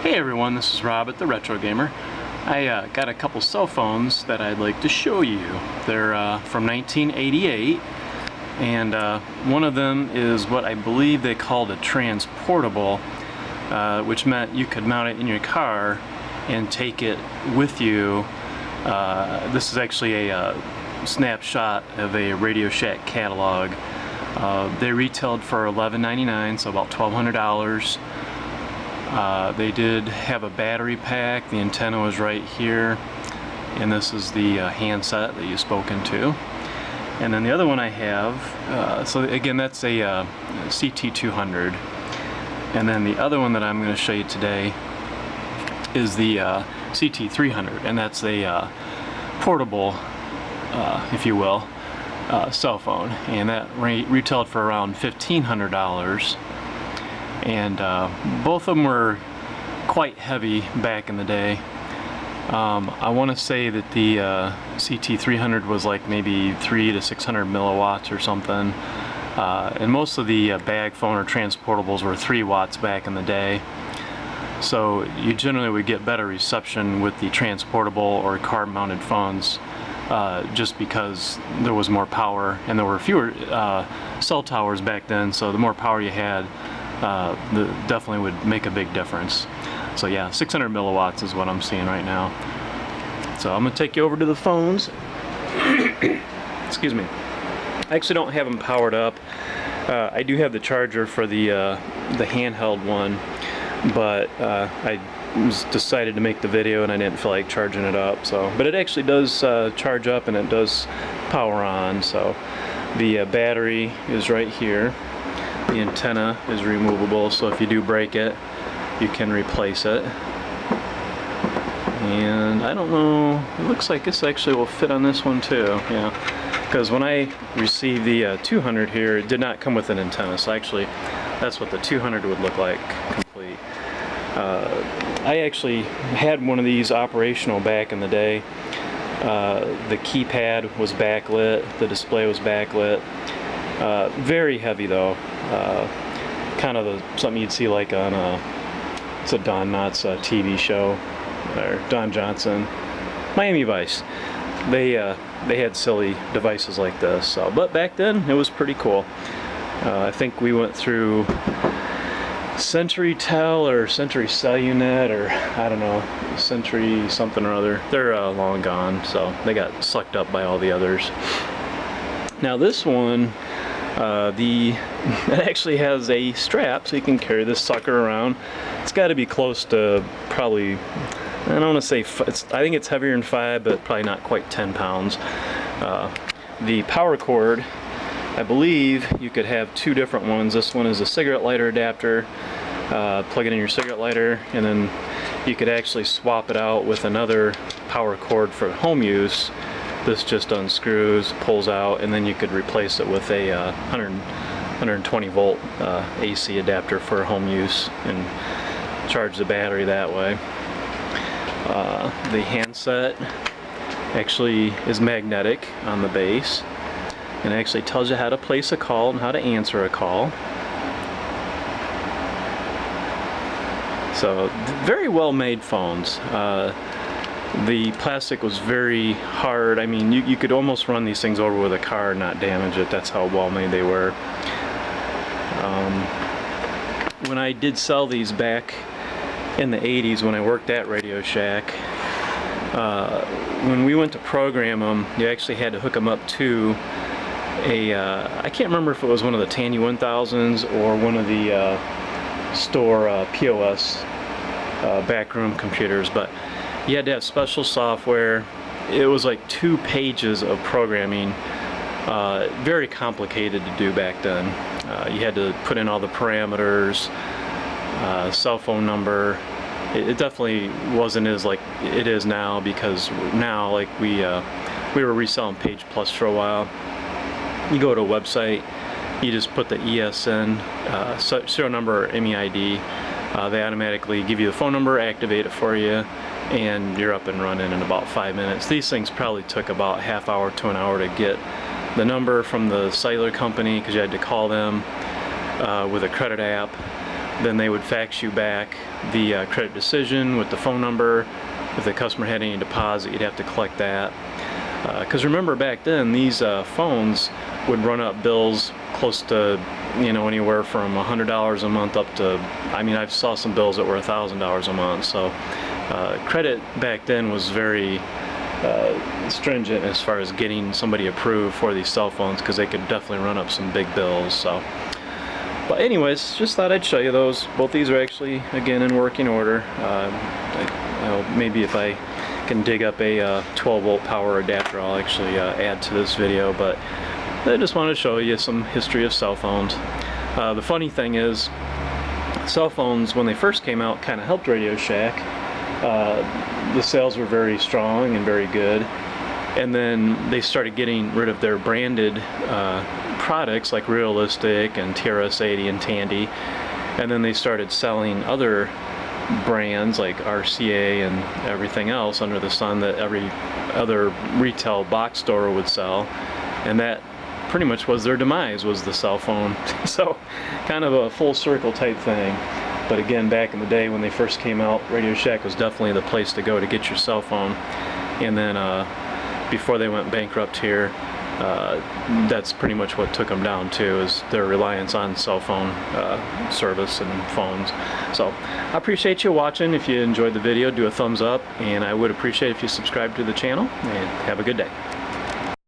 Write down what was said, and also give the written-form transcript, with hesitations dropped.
Hey everyone, this is Rob at the Retro Gamer. I got a couple cell phones that I'd like to show you. They're from 1988, and one of them is what I believe they called a transportable, which meant you could mount it in your car and take it with you. This is actually a snapshot of a Radio Shack catalog. They retailed for $11.99, so about $1,200. They did have a battery pack. The antenna was right here, and this is the handset that you've spoken to. And then the other one I have, so again, that's a CT-200. And then the other one that I'm going to show you today is the CT-300, and that's a portable, if you will, cell phone, and that retailed for around $1,500. And both of them were quite heavy back in the day. I want to say that the CT-300 was like maybe 300 to 600 milliwatts or something, and most of the bag phone or transportables were 3 watts back in the day. So you generally would get better reception with the transportable or car mounted phones, just because there was more power and there were fewer cell towers back then, so the more power you had, definitely would make a big difference. So yeah, 600 milliwatts is what I'm seeing right now. So I'm going to take you over to the phones. Excuse me. I actually don't have them powered up. I do have the charger for the handheld one, but I decided to make the video and I didn't feel like charging it up. So, but it actually does charge up and it does power on. So the battery is right here. The antenna is removable, so if you do break it, you can replace it. And I don't know, it looks like this actually will fit on this one too, yeah. Because when I received the 200 here, it did not come with an antenna, so actually that's what the 200 would look like complete. I actually had one of these operational back in the day. The keypad was backlit, the display was backlit. Very heavy though, kind of something you'd see like on it's a Don Knotts TV show, or Don Johnson, Miami Vice. They had silly devices like this. So, but back then it was pretty cool. I think we went through CenturyTel or Century Cellunet, or I don't know, Century something or other. They're long gone, so they got sucked up by all the others. Now this one, it actually has a strap, so you can carry this sucker around. It's got to be close to probably, I don't want to say, I think it's heavier than 5, but probably not quite 10 pounds. The power cord, I believe you could have 2 different ones. This one is a cigarette lighter adapter. Plug it in your cigarette lighter, and then you could actually swap it out with another power cord for home use. This just unscrews, pulls out, and then you could replace it with a 120 volt AC adapter for home use and charge the battery that way. The handset actually is magnetic on the base, and actually tells you how to place a call and how to answer a call. So very well made phones. The plastic was very hard. I mean, you could almost run these things over with a car and not damage it. That's how well made they were. When I did sell these back in the 80s when I worked at Radio Shack, when we went to program them, you actually had to hook them up to a, I can't remember if it was one of the Tandy 1000s or one of the store POS backroom computers, but you had to have special software. It was like 2 pages of programming, very complicated to do back then. You had to put in all the parameters, cell phone number. It definitely wasn't as like it is now, because now, like we were reselling Page Plus for a while. You go to a website, you just put the ESN, serial number, or MEID. They automatically give you the phone number, activate it for you, and you're up and running in about 5 minutes. These things probably took about half hour to an hour to get the number from the cellular company, because you had to call them with a credit app, then they would fax you back the credit decision with the phone number. If the customer had any deposit, you'd have to collect that. Because remember, back then, these phones would run up bills close to, you know, anywhere from $100 a month up to, I mean, I saw some bills that were $1,000 a month. So credit back then was very stringent as far as getting somebody approved for these cell phones, because they could definitely run up some big bills. So, but anyways, just thought I'd show you those. Both these are actually, again, in working order. Maybe if I can dig up a 12-volt power adapter, I'll actually add to this video, but I just wanted to show you some history of cell phones. The funny thing is, cell phones, when they first came out, kind of helped Radio Shack. The sales were very strong and very good, and then they started getting rid of their branded products like Realistic and TRS-80 and Tandy, and then they started selling other brands like RCA and everything else under the sun that every other retail box store would sell, and that pretty much was their demise, was the cell phone. So kind of a full circle type thing. But again, back in the day when they first came out, Radio Shack was definitely the place to go to get your cell phone. And then before they went bankrupt here, that's pretty much what took them down too, is their reliance on cell phone service and phones. So I appreciate you watching. If you enjoyed the video, do a thumbs up, and I would appreciate if you subscribe to the channel, and have a good day.